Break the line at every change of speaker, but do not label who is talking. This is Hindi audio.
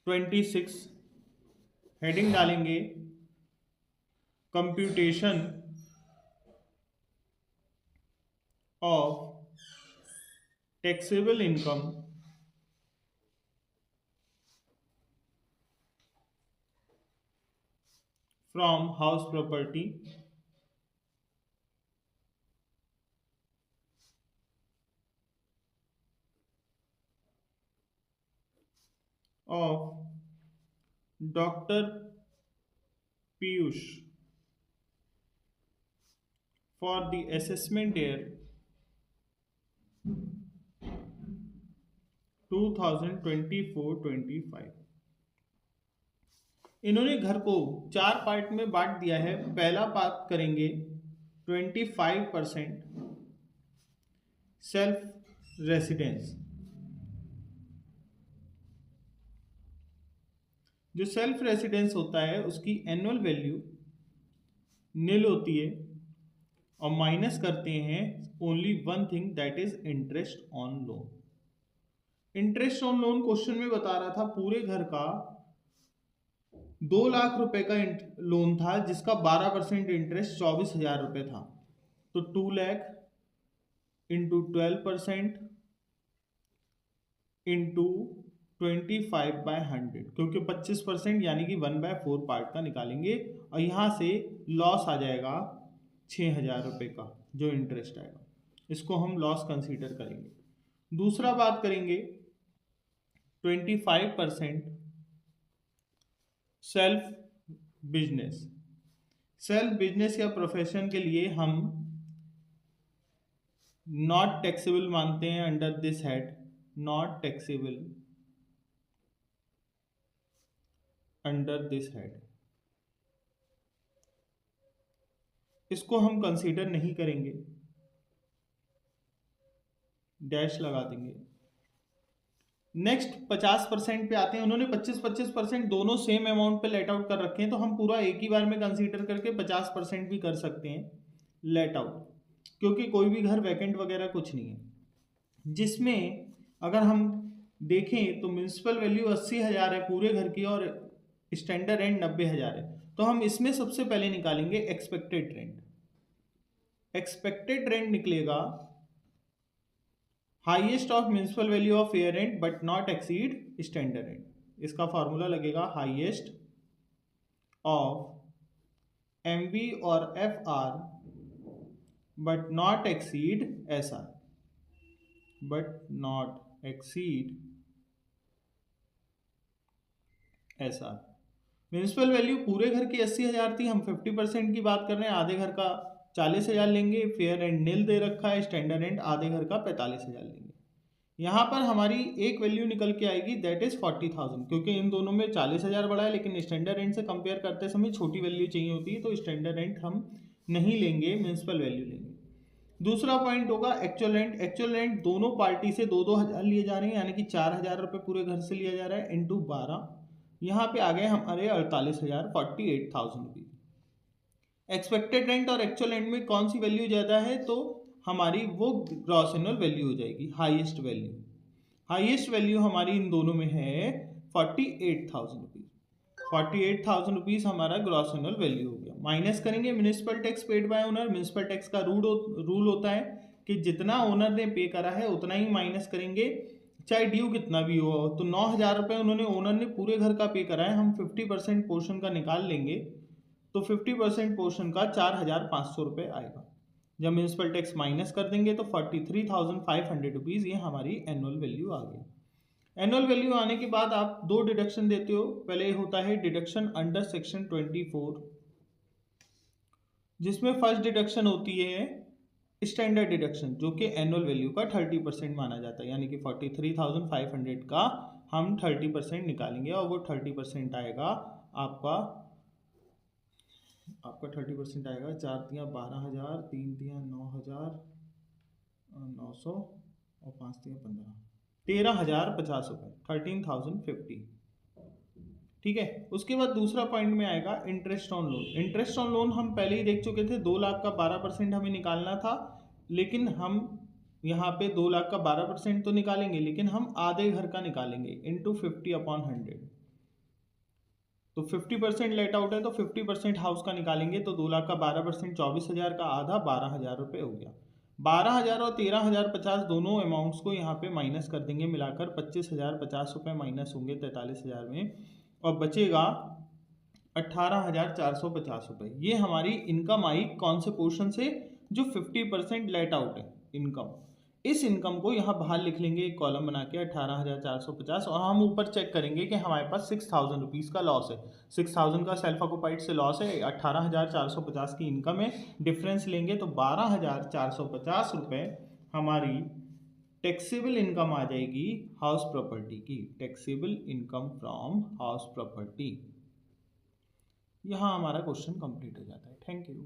26 हेडिंग डालेंगे computation of taxable income from house property of Dr. Piyush for the assessment year 2024-25। इन्होंने घर को 4 पार्ट में बांट दिया है। पहला पार्ट करेंगे 25% सेल्फ रेसिडेंस। जो सेल्फ रेसिडेंस होता है उसकी एनुअल वैल्यू नील होती है और माइनस करते हैं only one thing, that is interest on loan. Interest on loan question में बता रहा था पूरे घर का 2 लाख रुपए का लोन था जिसका 12% इंटरेस्ट 24,000 रुपए था। तो 2 लाख इंटू 12% इंटू 25/100, क्योंकि 25% यानी कि 1/4 पार्ट का निकालेंगे और यहाँ से लॉस आ जाएगा 6,000 रुपये का जो इंटरेस्ट आएगा, इसको हम लॉस कंसीडर करेंगे। दूसरा बात करेंगे 25% सेल्फ बिजनेस। सेल्फ बिजनेस या प्रोफेशन के लिए हम नॉट टैक्सेबल मानते हैं under this head, not taxable under this head, इसको हम कंसीडर नहीं करेंगे, डैश लगा देंगे। नेक्स्ट 50% पे आते हैं। उन्होंने 25% दोनों सेम अमाउंट पे लेट आउट कर रखे हैं, तो हम पूरा एक ही बार में कंसीडर करके 50% भी कर सकते हैं लेट आउट, क्योंकि कोई भी घर वैकेंट वगैरह कुछ नहीं है। जिसमें अगर हम देखें तो म्यूनसिपल वैल्यू 80,000 है पूरे घर की और स्टैंडर्ड रेंट 90,000 है। तो हम इसमें सबसे पहले निकालेंगे एक्सपेक्टेड रेंट। एक्सपेक्टेड रेंट निकलेगा highest of municipal value of fair rent but not exceed standard rent. इसका फॉर्मूला लगेगा हाईएस्ट ऑफ एमवी और FR but not exceed SR, but not exceed SR. Municipal value पूरे घर की 80,000 थी, हम 50% की बात कर रहे हैं, आधे घर का 40,000 लेंगे। फेयर रेंट नील दे रखा है, स्टैंडर्ड रेंट आधे घर का 45,000 लेंगे। यहाँ पर हमारी एक वैल्यू निकल के आएगी दैट इज 40,000, क्योंकि इन दोनों में 40,000 बड़ा है, लेकिन स्टैंडर्ड रेंट से कंपेयर करते समय छोटी वैल्यू चाहिए होती है, तो स्टैंडर्ड रेंट हम नहीं लेंगे, म्यूनसिपल वैल्यू लेंगे। दूसरा पॉइंट होगा एक्चुअल रेंट। एक्चुअल रेंट दोनों पार्टी से 2-2 हज़ार लिए जा रहे हैं, यानी कि 4,000 रुपये पूरे घर से लिया जा रहा है इंटू 12। यहाँ पे आ गए हमारे 48,000, 48,000 रुपीज। एक्सपेक्टेड रेंट और एक्चुअल रेंट में कौन सी वैल्यू ज़्यादा है, तो हमारी वो ग्रॉस एनुअल वैल्यू हो जाएगी, हाईएस्ट वैल्यू। हाईएस्ट वैल्यू हमारी इन दोनों में है 48,000 रुपीज। 48,000 रुपीज हमारा ग्रॉस एनुअल वैल्यू हो गया। माइनस करेंगे municipal tax paid by owner. Municipal tax का रूल होता है कि जितना ओनर ने पे करा है उतना ही माइनस करेंगे, चाहे ड्यू कितना भी हो। तो 9,000 रुपये उन्होंने ओनर ने पूरे घर का पे करा है, हम 50% पोर्शन का निकाल लेंगे, तो 50% पोर्शन का 4,500 रुपये आएगा। जब म्यूनसिपल टैक्स माइनस कर देंगे तो 43,500 रुपीज़ ये हमारी एनुअल वैल्यू आ गई। एनुअल वैल्यू आने के बाद आप 2 डिडक्शन देते हो। पहले होता है डिडक्शन अंडर सेक्शन 24, जिसमें फर्स्ट डिडक्शन होती है स्टैंडर्ड डिडक्शन, जो कि एनुअल वैल्यू का 30% माना जाता है, यानी कि 43,500 का हम 30% निकालेंगे और वो 30% आएगा आपका 30% आएगा 4 तिया 12,000, 3 तिया 9,900 और 5 तिया 15, 13,050 रुपये, 13,050। ठीक है। उसके बाद दूसरा पॉइंट में आएगा interest on loan. Interest on loan हम पहले ही देख चुके थे, 2 लाख का 12% हमें निकालना था, लेकिन हम यहाँ पे 2 लाख का 12% तो निकालेंगे, लेकिन हम आधे घर का निकालेंगे इंटू 50/100। तो 50% लेट आउट है तो 50% हाउस का निकालेंगे तो 2 लाख का 12% 24,000 का आधा 12,000 रुपये हो गया। 12,000 और 13,050 दोनों अमाउंट्स को यहाँ पे माइनस कर देंगे, मिलाकर 25,050 रुपये माइनस होंगे 43,000 में, और बचेगा 18,450 रुपये। ये हमारी इनकम आई कौन से पोर्शन से, जो 50% लेट आउट है इनकम। इस इनकम को यहाँ बाहर लिख लेंगे एक कॉलम बना के 18,450, और हम ऊपर चेक करेंगे कि हमारे पास 6,000 रुपीज़ का लॉस है। 6,000 का सेल्फ ऑक्यूपाइड से लॉस है, 18,450 की इनकम है, डिफरेंस लेंगे तो 12,450 रुपये हमारी टैक्सेबल इनकम आ जाएगी हाउस प्रॉपर्टी की, taxable income from house property. यहाँ हमारा क्वेश्चन कंप्लीट हो जाता है। Thank you.